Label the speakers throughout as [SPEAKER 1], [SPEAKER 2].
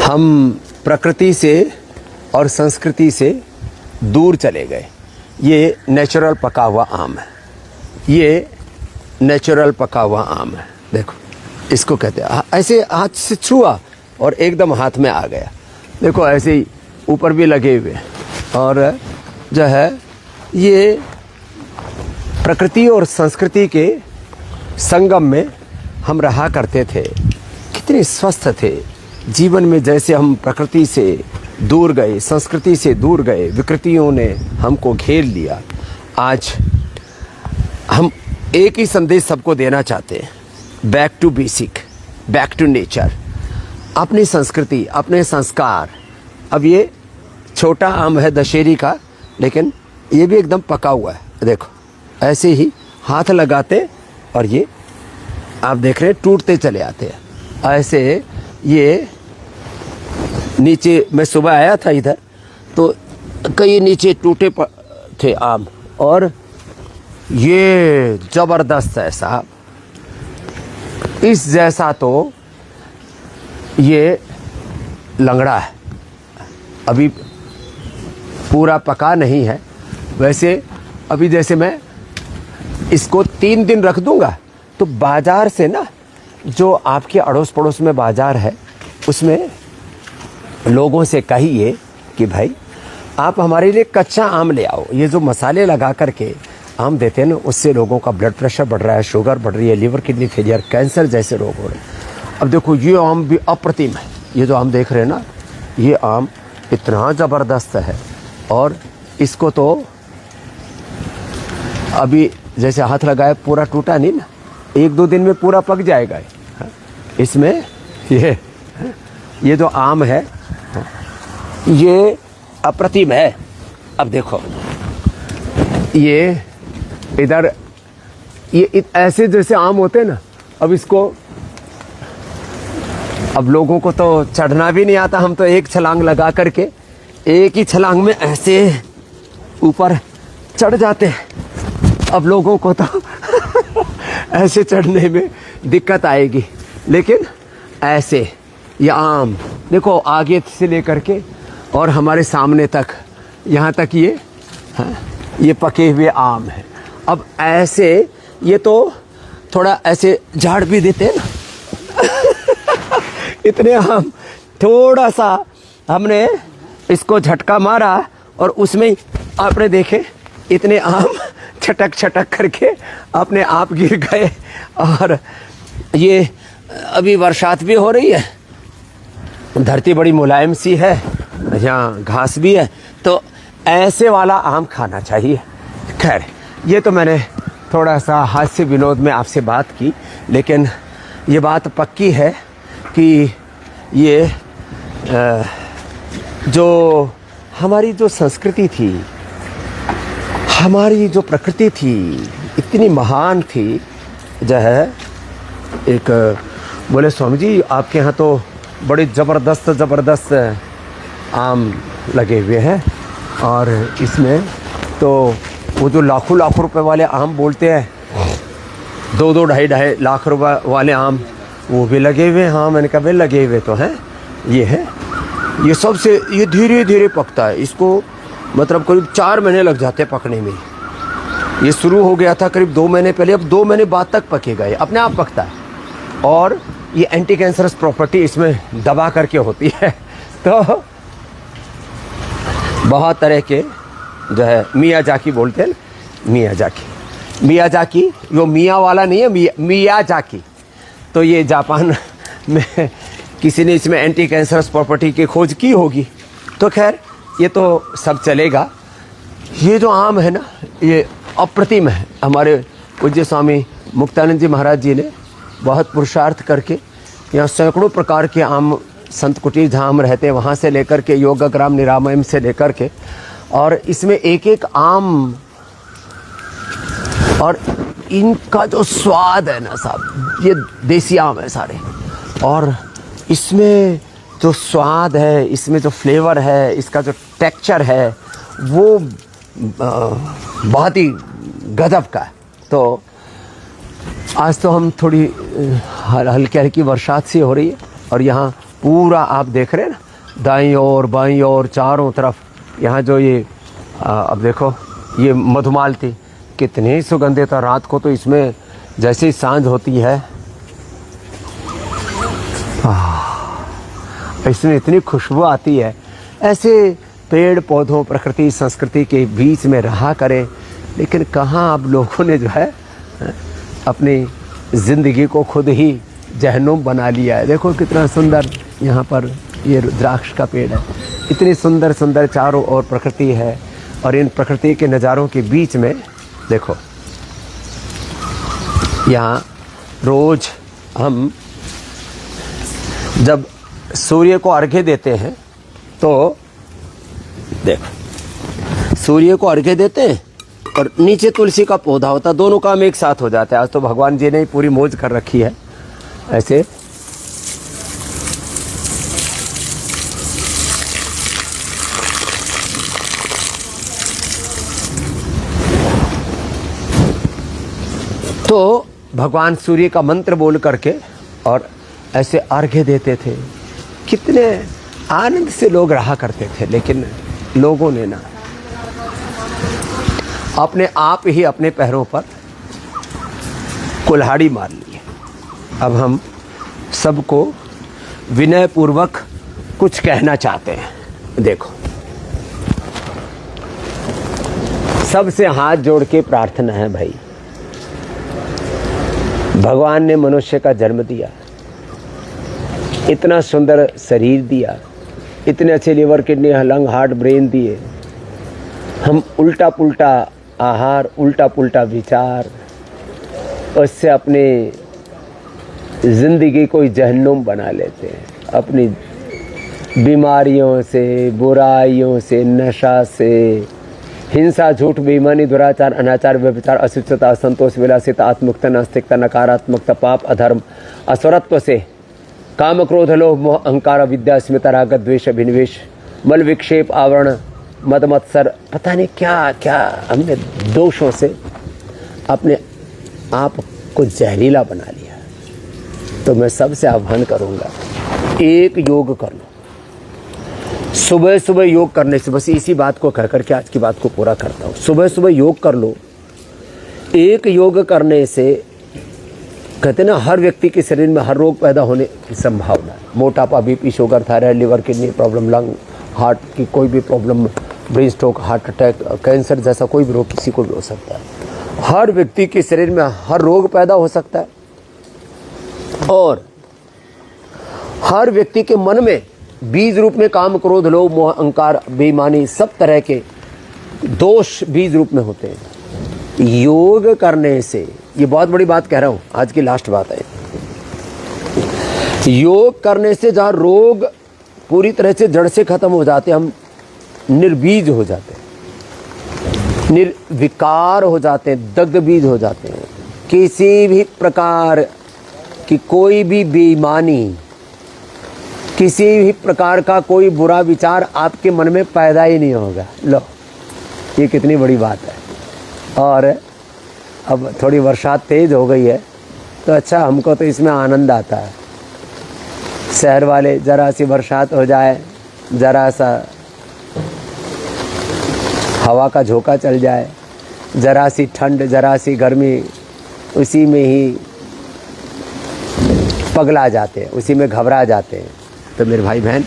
[SPEAKER 1] हम प्रकृति से और संस्कृति से दूर चले गए। ये नेचुरल पका हुआ आम है, ये नेचुरल पका हुआ आम है। देखो इसको कहते हैं, ऐसे हाथ से छुआ और एकदम हाथ में आ गया। देखो ऐसे ही ऊपर भी लगे हुए, और जो है ये प्रकृति और संस्कृति के संगम में हम रहा करते थे। कितने स्वस्थ थे जीवन में। जैसे हम प्रकृति से दूर गए, संस्कृति से दूर गए, विकृतियों ने हमको घेर लिया। आज हम एक ही संदेश सबको देना चाहते हैं, back to basic, back to nature, अपनी संस्कृति, अपने संस्कार। अब ये छोटा आम है दशहरी का, लेकिन ये भी एकदम पका हुआ है। देखो ऐसे ही हाथ लगाते और ये आप देख रहे हैं टूटते चले आते हैं। ऐसे ये नीचे, मैं सुबह आया था इधर तो कई नीचे टूटे थे आम, और ये जबरदस्त है साहब। इस जैसा तो ये लंगड़ा है, अभी पूरा पका नहीं है। वैसे अभी जैसे मैं इसको 3 दिन रख दूंगा तो बाजार से ना, जो आपके अड़ोस पड़ोस में बाजार है उसमें लोगों से कहिए कि भाई आप हमारे लिए कच्चा आम ले आओ। ये जो मसाले लगा करके आम देते हैं ना, उससे लोगों का ब्लड प्रेशर बढ़ रहा है, शुगर बढ़ रही है, लिवर किडनी फेलियर, कैंसर जैसे रोग हो रहे हैं। अब देखो ये आम भी अप्रतिम है। ये जो आम देख रहे हैं ना, ये आम इतना ज़बरदस्त है, और इसको तो अभी जैसे हाथ लगाए पूरा टूटा नहीं ना, 1-2 दिन में पूरा पक जाएगा। इसमें ये जो आम है ये अप्रतिम है। अब देखो ये इधर ये ऐसे जैसे आम होते हैं ना, अब इसको, अब लोगों को तो चढ़ना भी नहीं आता। हम तो एक छलांग लगा करके एक ही छलांग में ऐसे ऊपर चढ़ जाते हैं। अब लोगों को तो ऐसे चढ़ने में दिक्कत आएगी, लेकिन ऐसे ये आम देखो आगे से लेकर के और हमारे सामने तक, यहाँ तक ये पके हुए आम है। अब ऐसे ये तो थोड़ा ऐसे झाड़ भी देते हैं ना इतने आम, थोड़ा सा हमने इसको झटका मारा और उसमें आपने देखे इतने आम छटक छटक करके अपने आप गिर गए। और ये अभी बरसात भी हो रही है, धरती बड़ी मुलायम सी है, यहाँ घास भी है, तो ऐसे वाला आम खाना चाहिए। खैर ये तो मैंने थोड़ा सा हास्य विनोद में आपसे बात की, लेकिन ये बात पक्की है कि ये जो हमारी जो संस्कृति थी, हमारी जो प्रकृति थी, इतनी महान थी। जो है एक बोले स्वामी जी आपके यहाँ तो बड़े ज़बरदस्त आम लगे हुए हैं, और इसमें तो वो जो लाखों रुपए वाले आम बोलते हैं, 2-2 ढाई लाख रुपए वाले आम, वो भी लगे हुए हैं। हाँ मैंने कहा भाई लगे हुए तो हैं। ये है, ये सबसे, ये धीरे धीरे पकता है। इसको मतलब करीब 4 महीने लग जाते हैं पकने में। ये शुरू हो गया था करीब 2 महीने पहले, अब 2 महीने बाद तक पकेगा। ये अपने आप पकता है, और ये एंटी कैंसरस प्रॉपर्टी इसमें दबा करके होती है। तो बहुत तरह के जो है मियाजाकी बोलते हैं, मियाजाकी वो मियाँ वाला नहीं है, मियाजाकी। तो ये जापान में किसी ने इसमें एंटी कैंसरस प्रॉपर्टी की खोज की होगी। तो खैर ये तो सब चलेगा। ये जो आम है ना, ये अप्रतिम है। हमारे पूज्य स्वामी मुक्तानंद जी महाराज जी ने बहुत पुरुषार्थ करके यहाँ सैकड़ों प्रकार के आम, संत कुटीर जहाँ हम रहते हैं वहाँ से लेकर के योगग्राम निरामयम से लेकर के, और इसमें एक एक आम, और इनका जो स्वाद है ना साहब, ये देसी आम है सारे, और इसमें जो स्वाद है, इसमें जो फ्लेवर है, इसका जो टेक्सचर है, वो बहुत ही गजब का है। तो आज तो हम थोड़ी हल्की हल्की बरसात सी हो रही है, और यहाँ पूरा आप देख रहे हैं ना, दाईं ओर बाईं ओर चारों तरफ। यहाँ जो ये अब देखो ये मधुमालती कितनी सुगंधित है। रात को तो इसमें जैसे ही सांझ होती है इसमें इतनी खुशबू आती है। ऐसे पेड़ पौधों प्रकृति संस्कृति के बीच में रहा करें, लेकिन कहाँ अब लोगों ने जो है अपनी ज़िंदगी को खुद ही जहन्नुम बना लिया है। देखो कितना सुंदर यहाँ पर ये रुद्राक्ष का पेड़ है, इतनी सुंदर सुंदर चारों ओर प्रकृति है। और इन प्रकृति के नज़ारों के बीच में देखो यहाँ रोज़ हम जब सूर्य को अर्घ्य देते हैं तो देखो सूर्य को अर्घ्य देते हैं और नीचे तुलसी का पौधा होता है, दोनों काम एक साथ हो जाता है। आज तो भगवान जी ने पूरी मौज कर रखी है ऐसे। तो भगवान सूर्य का मंत्र बोल करके और ऐसे अर्घ्य देते थे। कितने आनंद से लोग रहा करते थे, लेकिन लोगों ने ना अपने आप ही अपने पैरों पर कुल्हाड़ी मार ली है। अब हम सबको विनय पूर्वक कुछ कहना चाहते हैं। देखो सबसे हाथ जोड़ के प्रार्थना है भाई, भगवान ने मनुष्य का जन्म दिया, इतना सुंदर शरीर दिया, इतने अच्छे liver kidney lung heart brain दिए, हम उल्टा पुल्टा आहार उल्टा पुल्टा विचार उससे अपने ज़िंदगी को जहन्नुम बना लेते हैं। अपनी बीमारियों से, बुराइयों से, नशा से, हिंसा, झूठ, बेईमानी, दुराचार, अनाचार, व्यभिचार, अशुचिता, असंतोष, विलासिता, आत्ममुक्ता, नास्तिकता, नकारात्मकता, पाप, अधर्म, असुरत्व से, काम, क्रोध, लोभ, मोह, अहंकार, विद्या, स्मिता, राग, द्वेष, अभिनिवेश, मल विक्षेप, आवरण, मद मत्सर, पता नहीं क्या क्या हमने दोषों से अपने आप को जहरीला बना लिया। तो मैं सबसे आह्वान करूँगा, एक योग कर लो। सुबह सुबह योग करने से, बस इसी बात को कह करके आज की बात को पूरा करता हूँ। सुबह सुबह योग कर लो। एक योग करने से कहते ना हर व्यक्ति के शरीर में हर रोग पैदा होने की संभावना है। मोटापा, BP, sugar, thyroid, liver, kidney problem, lung, heart की कोई भी problem, brain stroke, heart attack, cancer जैसा कोई भी रोग किसी को भी हो सकता है। हर व्यक्ति के शरीर में हर रोग पैदा हो सकता है और हर व्यक्ति के मन में बीज रूप में काम, क्रोध, लोभ, मोह, अहंकार, बेईमानी, सब तरह के दोष बीज रूप में होते हैं। योग करने से, ये बहुत बड़ी बात कह रहा हूं, आज की लास्ट बात है, योग करने से जहां रोग पूरी तरह से जड़ से खत्म हो जाते, हम निर्बीज हो जाते हैं, निर्विकार हो जाते हैं, दग्ध बीज हो जाते हैं। किसी भी प्रकार की कोई भी बेईमानी, किसी भी प्रकार का कोई बुरा विचार आपके मन में पैदा ही नहीं होगा। लो, ये कितनी बड़ी बात है। और अब थोड़ी बरसात तेज़ हो गई है तो अच्छा, हमको तो इसमें आनंद आता है। शहर वाले ज़रा सी बरसात हो जाए, ज़रा सा हवा का झोंका चल जाए, ज़रा सी ठंड, ज़रा सी गर्मी, उसी में ही पगला जाते हैं, उसी में घबरा जाते हैं। तो मेरे भाई बहन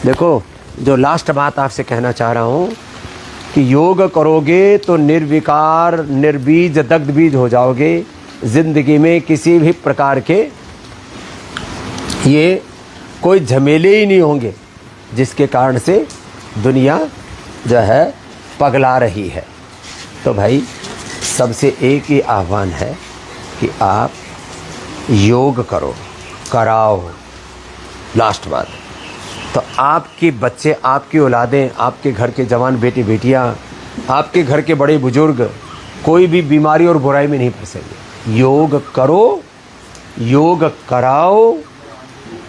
[SPEAKER 1] देखो, जो लास्ट बात आपसे कहना चाह रहा हूँ कि योग करोगे तो निर्विकार, निर्बीज, दग्ध बीज हो जाओगे। ज़िंदगी में किसी भी प्रकार के ये कोई झमेले ही नहीं होंगे जिसके कारण से दुनिया जो है पगला रही है। तो भाई सबसे एक ही आह्वान है कि आप योग करो, कराओ। लास्ट बात, तो आपके बच्चे, आपकी औलादें, आपके घर के जवान बेटे बेटियां, आपके घर के बड़े बुजुर्ग कोई भी बीमारी और बुराई में नहीं फंसेंगे। योग करो, योग कराओ,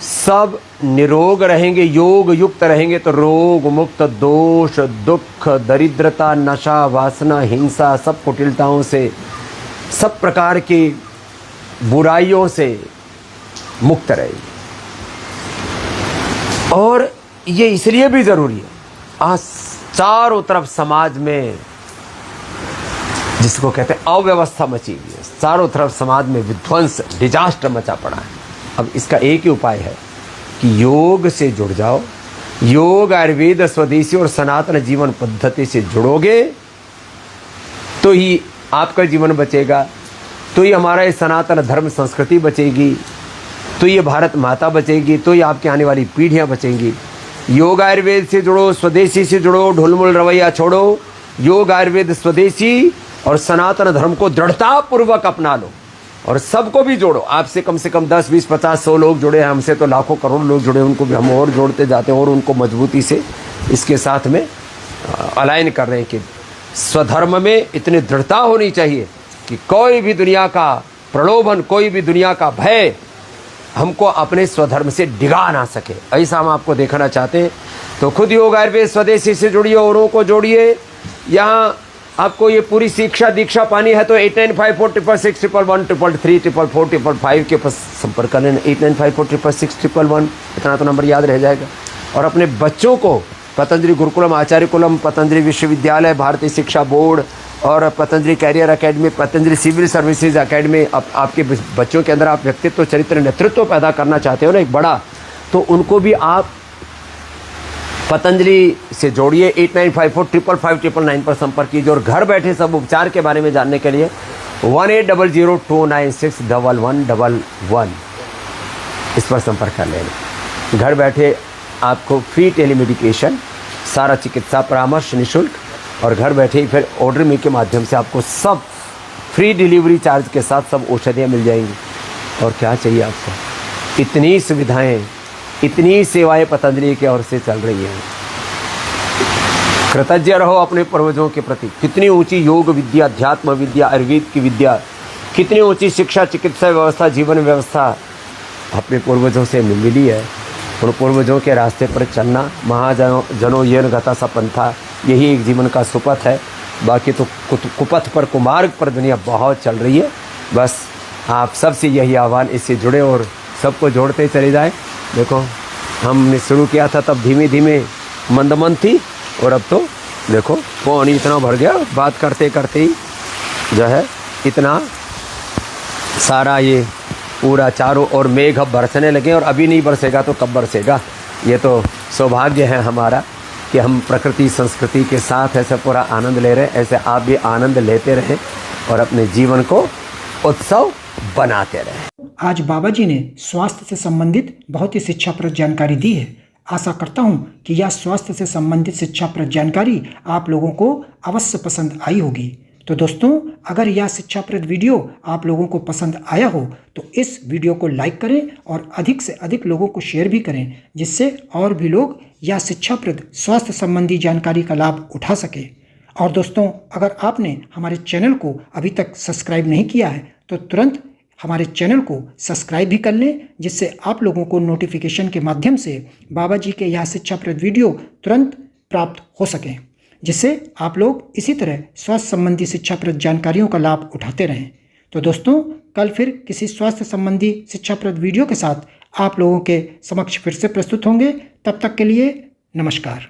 [SPEAKER 1] सब निरोग रहेंगे। योग युक्त रहेंगे तो रोग मुक्त, दोष, दुख, दरिद्रता, नशा, वासना, हिंसा, सब कुटिलताओं से, सब प्रकार की बुराइयों से मुक्त रहेंगे। और ये इसलिए भी ज़रूरी है, आज चारों तरफ समाज में जिसको कहते हैं अव्यवस्था मची हुई है, चारों तरफ समाज में विध्वंस, डिजास्टर मचा पड़ा है। अब इसका एक ही उपाय है कि योग से जुड़ जाओ। योग, आयुर्वेद, स्वदेशी और सनातन जीवन पद्धति से जुड़ोगे तो ही आपका जीवन बचेगा, तो ही हमारा ये सनातन धर्म संस्कृति बचेगी, तो ये भारत माता बचेगी, तो ये आपकी आने वाली पीढ़ियां बचेंगी। योग आयुर्वेद से जुड़ो, स्वदेशी से जुड़ो, ढुलमुल रवैया छोड़ो। योग आयुर्वेद स्वदेशी और सनातन धर्म को दृढ़तापूर्वक अपना लो और सबको भी जोड़ो। आपसे कम से कम 10, 20, 50, 100 लोग जुड़े हैं, हमसे तो लाखों करोड़ लोग जुड़े, उनको भी हम और जोड़ते जाते हैं और उनको मजबूती से इसके साथ में अलाइन कर रहे हैं कि स्वधर्म में इतनी दृढ़ता होनी चाहिए कि कोई भी दुनिया का प्रलोभन, कोई भी दुनिया का भय हमको अपने स्वधर्म से डिगा ना सके। ऐसा हम आपको देखना चाहते हैं। तो खुद योग आयुर्वेद स्वदेशी से जुड़िए, औरों को जोड़िए। यहाँ आपको ये पूरी शिक्षा दीक्षा पानी है तो 89546611333445 के पास संपर्क कर लेना। 8954661111 इतना तो नंबर याद रह जाएगा। और अपने बच्चों को पतंजलि गुरुकुलम, आचार्य कुलम, पतंजलि विश्वविद्यालय, भारतीय शिक्षा बोर्ड और Patanjali career academy, Patanjali civil services academy, आपके बच्चों के अंदर आप व्यक्तित्व, चरित्र, नेतृत्व पैदा करना चाहते हो ना एक बड़ा, तो उनको भी आप पतंजलि से जोड़िए। 89545599 पर संपर्क कीजिए और घर बैठे सब उपचार के बारे में जानने के लिए 180029611111 इस पर संपर्क कर लेना। घर बैठे आपको फ्री टेलीमेडिकेशन, सारा चिकित्सा परामर्श निःशुल्क, और घर बैठे ही फिर ऑर्डर मी के माध्यम से आपको सब फ्री डिलीवरी चार्ज के साथ सब औषधियाँ मिल जाएंगी। और क्या चाहिए आपको? इतनी सुविधाएं, इतनी सेवाएं पतंजलि की ओर से चल रही हैं। कृतज्ञ रहो अपने पूर्वजों के प्रति। कितनी ऊंची योग विद्या, अध्यात्म विद्या, आयुर्वेद की विद्या, कितनी ऊंची शिक्षा, चिकित्सा व्यवस्था, जीवन व्यवस्था अपने पूर्वजों से मिली है। उन पूर्वजों के रास्ते पर चलना, महाजनों येन गता सा पंथा, यही एक जीवन का सुपथ है। बाकी तो कुपथ पर, कुमार्ग पर दुनिया बहुत चल रही है। बस आप सबसे यही आह्वान, इससे जुड़े और सबको जोड़ते चले जाए। देखो हमने शुरू किया था तब धीमे धीमे मंद मंद थी और अब तो देखो पानी इतना भर गया, बात करते करते ही जो है इतना सारा ये पूरा चारों ओर मेघ अब बरसने लगे। और अभी नहीं बरसेगा तो कब बरसेगा? ये तो सौभाग्य है हमारा कि हम प्रकृति संस्कृति के साथ ऐसे पूरा आनंद ले रहे हैं। ऐसे आप भी आनंद लेते रहें और अपने जीवन को उत्सव बनाते रहें।
[SPEAKER 2] आज बाबा जी ने स्वास्थ्य से संबंधित बहुत ही शिक्षाप्रद जानकारी दी है। आशा करता हूं कि यह स्वास्थ्य से संबंधित शिक्षाप्रद जानकारी आप लोगों को अवश्य पसंद आई होगी। तो दोस्तों, अगर यह शिक्षाप्रद वीडियो आप लोगों को पसंद आया हो तो इस वीडियो को लाइक करें और अधिक से अधिक लोगों को शेयर भी करें, जिससे और भी लोग यह शिक्षाप्रद स्वास्थ्य संबंधी जानकारी का लाभ उठा सके। और दोस्तों, अगर आपने हमारे चैनल को अभी तक सब्सक्राइब नहीं किया है तो तुरंत हमारे चैनल को सब्सक्राइब भी कर लें, जिससे आप लोगों को नोटिफिकेशन के माध्यम से बाबा जी के यह शिक्षाप्रद वीडियो तुरंत प्राप्त हो सकें, जिससे आप लोग इसी तरह स्वास्थ्य संबंधी शिक्षाप्रद जानकारियों का लाभ उठाते रहें। तो दोस्तों, कल फिर किसी स्वास्थ्य संबंधी शिक्षाप्रद वीडियो के साथ आप लोगों के समक्ष फिर से प्रस्तुत होंगे। तब तक के लिए नमस्कार।